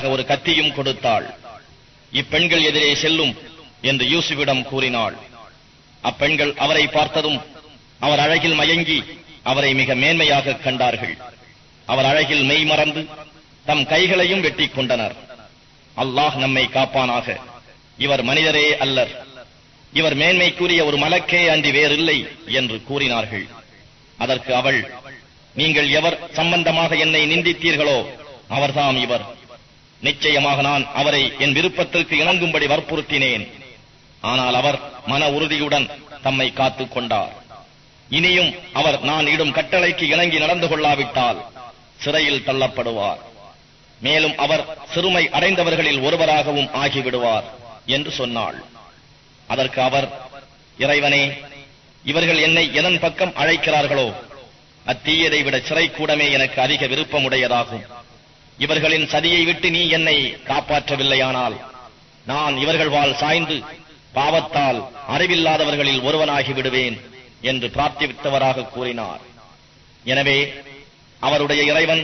செய்வதற்காக ஒரு கத்தியும் கொடுத்தாள். இப்பெண்கள் எதிரே செல்லும் என்று யூசுஃபிடம் கூறினாள். அப்பெண்கள் அவரை பார்த்ததும் அவர் அழகில் மயங்கி அவரை மிக மேன்மையாக கண்டார்கள். அவர் அழகில் மெய் மறந்து தம் கைகளையும் வெட்டிக் கொண்டனர். அல்லாஹ் நம்மை காப்பானாக, இவர் மனிதரே அல்லர், இவர் மேன்மைக்குரிய ஒரு மலக்கே அன்றி வேறில்லை என்று கூறினார்கள். அதற்கு அவள், நீங்கள் எவர் சம்பந்தமாக என்னை நிந்தித்தீர்களோ அவர்தாம் இவர். நிச்சயமாக நான் அவரை என் விருப்பத்திற்கு இணங்கும்படி வற்புறுத்தினேன். ஆனால் அவர் மன உறுதியுடன் தம்மை காத்துக் கொண்டார். இனியும் அவர் நான் இடும் கட்டளைக்கு இணங்கி நடந்து கொள்ளாவிட்டால் சிறையில் தள்ளப்படுவார். மேலும் அவர் சிறுமை அடைந்தவர்களில் ஒருவராகவும் ஆகிவிடுவார் என்று சொன்னாள். அதற்கு அவர், இறைவனே, இவர்கள் என்னை எதன் பக்கம் அழைக்கிறார்களோ அத்தீயதை விட சிறை கூடமே எனக்கு அதிக விருப்பமுடையதாகும். இவர்களின் சதியை விட்டு நீ என்னை காப்பாற்றவில்லையானால் நான் இவர்கள் வாழ் சாய்ந்து பாவத்தால் அறிவில்லாதவர்களில் ஒருவனாகி விடுவேன் என்று பிரார்த்தித்தவராக கூறினார். எனவே அவருடைய இறைவன்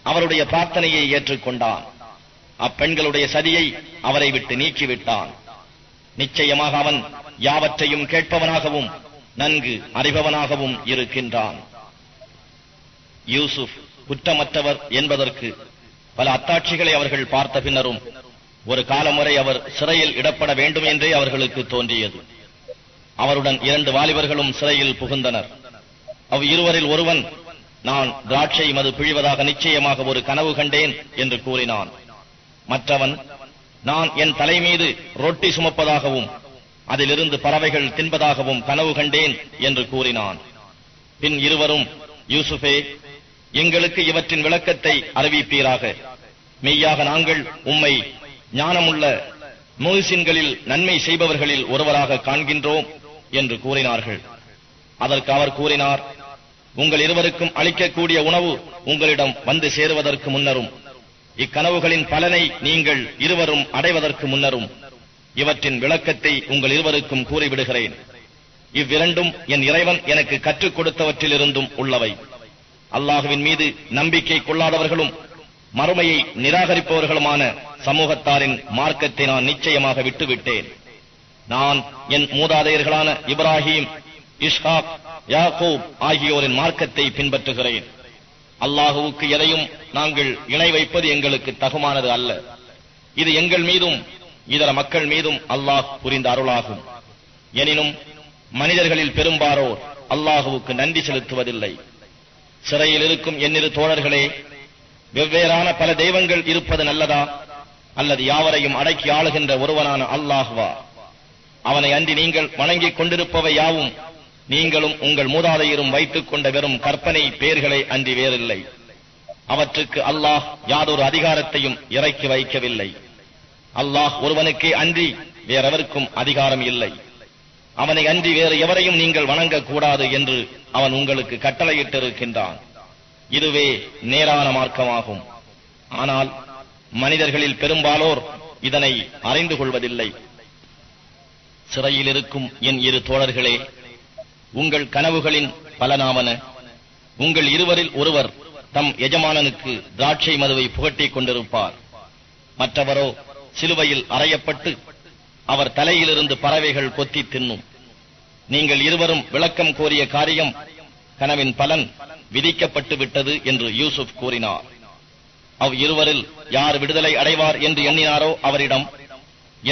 அவருடைய பிரார்த்தனையை ஏற்றுக்கொண்டான். அப்பெண்களுடைய சதியை அவரை விட்டு நீக்கிவிட்டான். நிச்சயமாக அவன் யாவற்றையும் கேட்பவனாகவும் நன்கு அறிபவனாகவும் இருக்கின்றான். யூசுப் குற்றமற்றவர் என்பதற்கு பல அத்தாட்சிகளை அவர்கள் பார்த்த பின்னரும் ஒரு காலம் வரை அவர் சிறையில் இடப்பட வேண்டும் என்றே அவர்களுக்கு தோன்றியது. அவருடன் 2 வாலிபர்களும் சிறையில் புகுந்தனர். இருவரில் ஒருவன், நான் திராட்சை மது பிழிவதாக நிச்சயமாக ஒரு கனவு கண்டேன் என்று கூறினான். மற்றவன், நான் என் தலை மீது ரொட்டி சுமப்பதாகவும் அதிலிருந்து பறவைகள் தின்பதாகவும் கனவு கண்டேன் என்று கூறினான். பின் இருவரும், யூசுஃபே, எங்களுக்கு இவற்றின் விளக்கத்தை அறிவிப்பீராக. மெய்யாக நாங்கள் உம்மை ஞானமுள்ள முஹ்சின்களில் நன்மை செய்பவர்களில் ஒருவராக காண்கின்றோம் என்று கூறினார்கள். அதற்கு அவர் கூறினார், உங்கள் இருவருக்கும் அளிக்கக்கூடிய உணவு உங்களிடம் வந்து சேருவதற்கு முன்னரும் இக்கனவுகளின் பலனை நீங்கள் இருவரும் அடைவதற்கு முன்னரும் இவற்றின் விளக்கத்தை உங்கள் இருவருக்கும் கூறிவிடுகிறேன். இவ்விரண்டும் என் இறைவன் எனக்கு கற்றுக் கொடுத்தவற்றிலிருந்தும் உள்ளவை. அல்லாஹுவின் மீது நம்பிக்கை கொள்ளாதவர்களும் மறுமையை நிராகரிப்பவர்களுமான சமூகத்தாரின் மார்க்கத்தை நான் நிச்சயமாக விட்டுவிட்டேன். நான் என் மூதாதையர்களான இப்ராஹிம், இஸ்ஹாக், யாக்கூப் ஆகியோரின் மார்க்கத்தை பின்பற்றுகிறேன். அல்லாஹுவுக்கு எதையும் நாங்கள் இணை வைப்பது எங்களுக்கு தகுமானது அல்ல. இது எங்கள் மீதும் இதர மக்கள் மீதும் அல்லாஹ் புரிந்த அருளாகும். எனினும் மனிதர்களில் பெரும்பாலோர் அல்லாஹுவுக்கு நன்றி செலுத்துவதில்லை. சிறையில் இருக்கும் என்னிரு தோழர்களே, வெவ்வேறான பல தெய்வங்கள் இருப்பது நல்லதா, அல்லது யாவரையும் அடக்கி ஆளுகின்ற ஒருவனான அல்லாஹ்வா? அவனை அன்றி நீங்கள் வணங்கிக் கொண்டிருப்பவை யாவும் நீங்களும் உங்கள் மூதாதையரும் வைத்துக் கொண்ட வெறும் கற்பனை பெயர்களே அன்றி வேறில்லை. அவற்றுக்கு அல்லாஹ் யாதொரு அதிகாரத்தையும் இறக்கி வைக்கவில்லை. அல்லாஹ் ஒருவனுக்கே அன்றி வேறெவருக்கும் அதிகாரம் இல்லை. அவனை அன்றி வேறு எவரையும் நீங்கள் வணங்கக்கூடாது என்று அவன் உங்களுக்கு கட்டளையிட்டிருக்கின்றான். இதுவே நேரான மார்க்கமாகும். ஆனால் மனிதர்களில் பெரும்பாலோர் இதனை அறிந்து கொள்வதில்லை. சிறையில் இருக்கும் என் இரு தோழர்களே, உங்கள் கனவுகளின் பலனாவன. உங்கள் இருவரில் ஒருவர் தம் எஜமானனுக்கு திராட்சை மதுவை புகட்டிக் கொண்டிருப்பார். மற்றவரோ சிலுவையில் அறையப்பட்டு அவர் தலையிலிருந்து பறவைகள் கொத்தி தின்னும். நீங்கள் இருவரும் விளக்கம் கோரிய காரியம், கனவின் பலன் விதிக்கப்பட்டு விட்டது என்று யூசுப் கூறினார். இருவரில் யார் விடுதலை அடைவார் என்று எண்ணினாரோ அவரிடம்,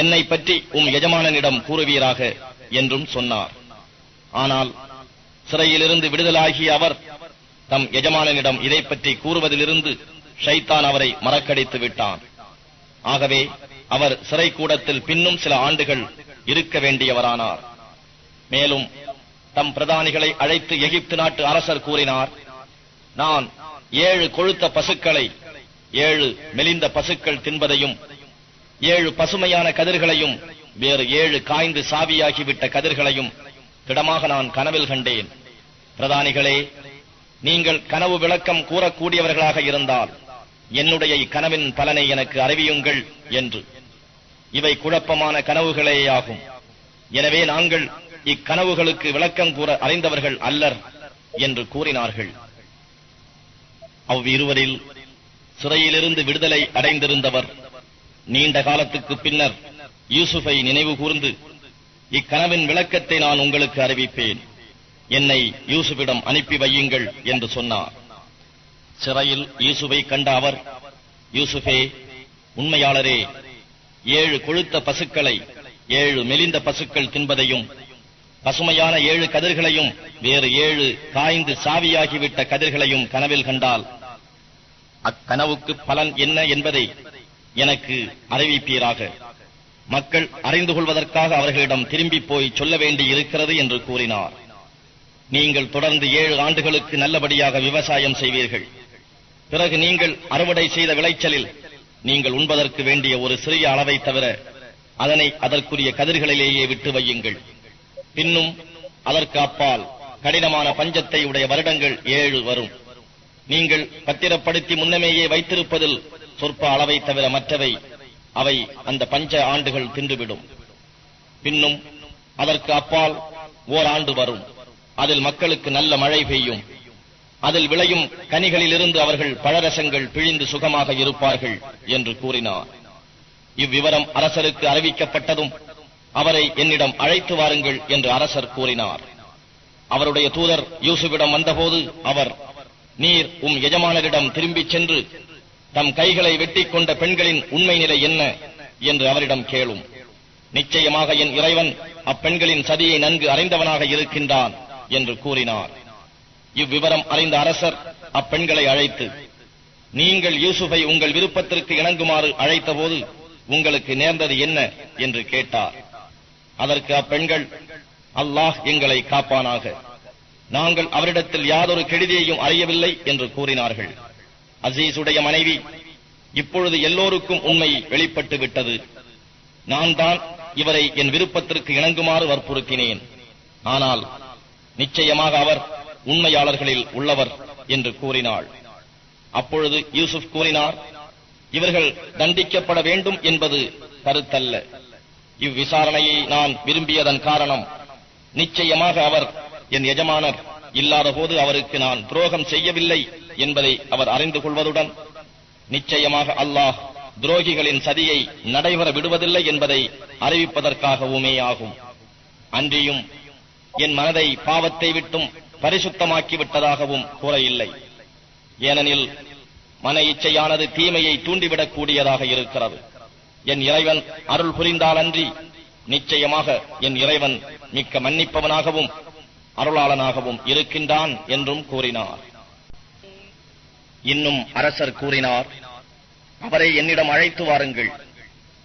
என்னை பற்றி எஜமானனிடம் கூறுவீராக என்றும் சொன்னார். ஆனால் சிறையிலிருந்து விடுதலாகிய அவர் தம் எஜமானனிடம் இதை பற்றி கூறுவதிலிருந்து ஷைத்தான் அவரை மறக்கடித்து விட்டான். ஆகவே அவர் சிறை கூடத்தில் பின்னும் சில ஆண்டுகள் இருக்க வேண்டியவரானார். மேலும் தம் பிரதானிகளை அழைத்து எகிப்து நாட்டு அரசர் கூறினார், நான் 7 கொழுத்த பசுக்களை 7 மெலிந்த பசுக்கள் தின்பதையும் 7 பசுமையான கதிர்களையும் வேறு 7 காய்ந்து சாவியாகிவிட்ட கதிர்களையும் திடமாக நான் கனவில் கண்டேன். பிரதானிகளே, நீங்கள் கனவு விளக்கம் கூறக்கூடியவர்களாக இருந்தால் என்னுடைய இக்கனவின் பலனை எனக்கு அறிவியுங்கள் என்று. இவை குழப்பமான கனவுகளேயாகும். எனவே நாங்கள் இக்கனவுகளுக்கு விளக்கம் கூற அறிந்தவர்கள் அல்லர் என்று கூறினார்கள். அவ்விருவரில் சிறையிலிருந்து விடுதலை அடைந்திருந்தவர் நீண்ட காலத்துக்கு பின்னர் யூசுஃபை நினைவு கூர்ந்து, இக்கனவின் விளக்கத்தை நான் உங்களுக்கு அறிவிப்பேன், என்னை யூசுஃபிடம் அனுப்பி வையுங்கள் என்று சொன்னார். சிறையில் யூசுஃபை கண்ட அவர், யூசுஃபே, உண்மையாளரே, 7 கொழுத்த பசுக்களை 7 மெலிந்த பசுக்கள் தின்பதையும், பசுமையான 7 கதிர்களையும் வேறு 7 காய்ந்து சாவியாகிவிட்ட கதிர்களையும் கனவில் கண்டால் அக்கனவுக்கு பலன் என்ன என்பதை எனக்கு அறிவிப்பீராக. மக்கள் அறிந்து கொள்வதற்காக அவர்களிடம் திரும்பி போய் சொல்ல வேண்டி இருக்கிறது என்று கூறினார். நீங்கள் தொடர்ந்து 7 ஆண்டுகளுக்கு நல்லபடியாக விவசாயம் செய்வீர்கள். பிறகு நீங்கள் அறுவடை செய்த விளைச்சலில் நீங்கள் உண்பதற்கு வேண்டிய ஒரு சிறிய அளவை தவிர அதனை அதற்குரிய கதிர்களிலேயே விட்டு வையுங்கள். பின்னும் அதற்கு அப்பால் கடினமான பஞ்சத்தை உடைய வருடங்கள் 7 வரும். நீங்கள் பத்திரப்படுத்தி முன்னமேயே வைத்திருப்பதில் சொற்ப அளவை தவிர மற்றவை அவை அந்த பஞ்ச ஆண்டுகள் தின்றுவிடும். பின்னும் அதற்கு அப்பால் ஓராண்டு வரும். அதில் மக்களுக்கு நல்ல மழை பெய்யும். அதில் விளையும் கனிகளிலிருந்து அவர்கள் பழரசங்கள் பிழிந்து சுகமாக இருப்பார்கள் என்று கூறினார். இவ்விவரம் அரசருக்கு அறிவிக்கப்பட்டதும் அவரை என்னிடம் அழைத்து வாருங்கள் என்று அரசர் கூறினார். அவருடைய தூதர் யூசுஃபிடம் வந்தபோது அவர், நீர் எஜமானரிடம் திரும்பிச் சென்று தம் கைகளை வெட்டிக் கொண்ட பெண்களின் உண்மை நிலை என்ன என்று அவரிடம் கேளும். நிச்சயமாக என் இறைவன் அப்பெண்களின் சதியை நன்கு அறிந்தவனாக இருக்கின்றான் என்று கூறினார். இவ்விவரம் அறிந்த அரசர் அப்பெண்களை அழைத்து, நீங்கள் யூசுஃபை உங்கள் விருப்பத்திற்கு இணங்குமாறு அழைத்த போது உங்களுக்கு நேர்ந்தது என்ன என்று கேட்டார். அதற்கு அப்பெண்கள், அல்லாஹ் எங்களை காப்பானாக, நாங்கள் அவரிடத்தில் யாதொரு கெடுதியையும் அறியவில்லை என்று கூறினார்கள். அசீசுடைய மனைவி, இப்பொழுது எல்லோருக்கும் உண்மை வெளிப்பட்டு விட்டது. நான் தான் இவரை என் விருப்பத்திற்கு இணங்குமாறு வற்புறுத்தினேன். ஆனால் நிச்சயமாக அவர் உண்மையாளர்களில் உள்ளவர் என்று கூறினாள். அப்பொழுது யூசுப் கூறினார், இவர்கள் தண்டிக்கப்பட வேண்டும் என்பது கருத்தல்ல. இவ்விசாரணையை நான் விரும்பியதன் காரணம், நிச்சயமாக அவர் என் எஜமானர் இல்லாத போது அவருக்கு நான் துரோகம் செய்யவில்லை என்பதை அவர் அறிந்து கொள்வதுடன், நிச்சயமாக அல்லாஹ் துரோகிகளின் சதியை நடைபெற விடுவதில்லை என்பதை அறிவிப்பதற்காகவுமே ஆகும். அன்றியும் என் மனதை பாவத்தை விட்டும் பரிசுத்தமாக்கிவிட்டதாகவும் கூற இல்லை. ஏனெனில் மன இச்சையானது தீமையை தூண்டிவிடக் கூடியதாக இருக்கிறது. என் இறைவன் அருள் புரிந்தாலன்றி நிச்சயமாக என் இறைவன் மிக்க மன்னிப்பவனாகவும் அருளாளனாகவும் இருக்கின்றான் என்றும் கூறினார். இன்னும் அரசர் கூறினார், அவரை என்னிடம் அழைத்து வாருங்கள்.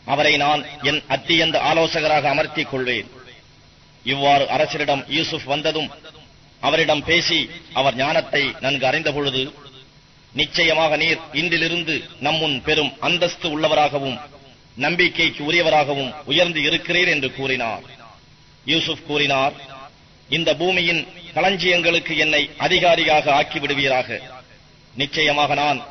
அவரை நான் என் அத்தியந்த ஆலோசகராக அமர்த்திக் கொள்வேன். இவ்வாறு அரசரிடம் யூசுப் வந்ததும் அவரிடம் பேசி அவர் ஞானத்தை நன்கு அறிந்த பொழுது, நிச்சயமாக நீர் இன்றிலிருந்து நம்முன் பெரும் அந்தஸ்து உள்ளவராகவும் நம்பிக்கைக்கு உரியவராகவும் உயர்ந்து இருக்கிறீர் என்று கூறினார். யூசுப் கூறினார், இந்த பூமியின் களஞ்சியங்களுக்கு என்னை அதிகாரியாக ஆக்கிவிடுவீராக. நிச்சயமாக நான்